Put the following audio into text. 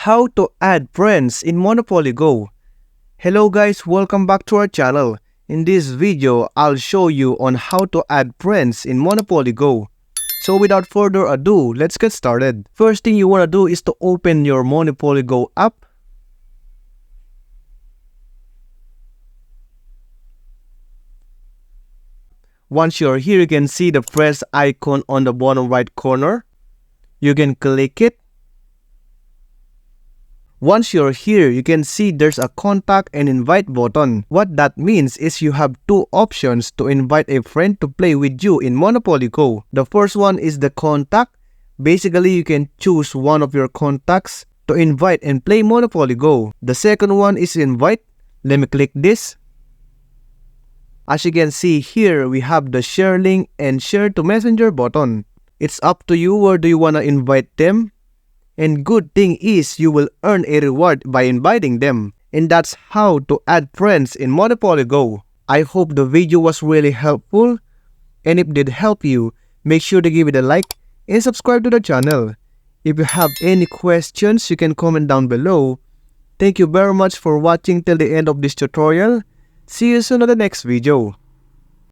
How to add friends in Monopoly Go. Hello guys, welcome back to our channel. In this video, I'll show you on how to add friends in Monopoly Go. So without further ado, let's get started. First thing you want to do is to open your Monopoly Go app. Once you're here, you can see the friends icon on the bottom right corner. You can click it. Once you're here, you can see there's a contact and invite button. What that means is you have two options to invite a friend to play with you in Monopoly Go. The first one is the contact. Basically, you can choose one of your contacts to invite and play Monopoly Go. The second one is invite. Let me click this. As you can see here, we have the share link and share to messenger button. It's up to you where do you want to invite them. And good thing is you will earn a reward by inviting them. And that's how to add friends in Monopoly Go. I hope the video was really helpful. And if it did help you, make sure to give it a like and subscribe to the channel. If you have any questions, you can comment down below. Thank you very much for watching till the end of this tutorial. See you soon on the next video.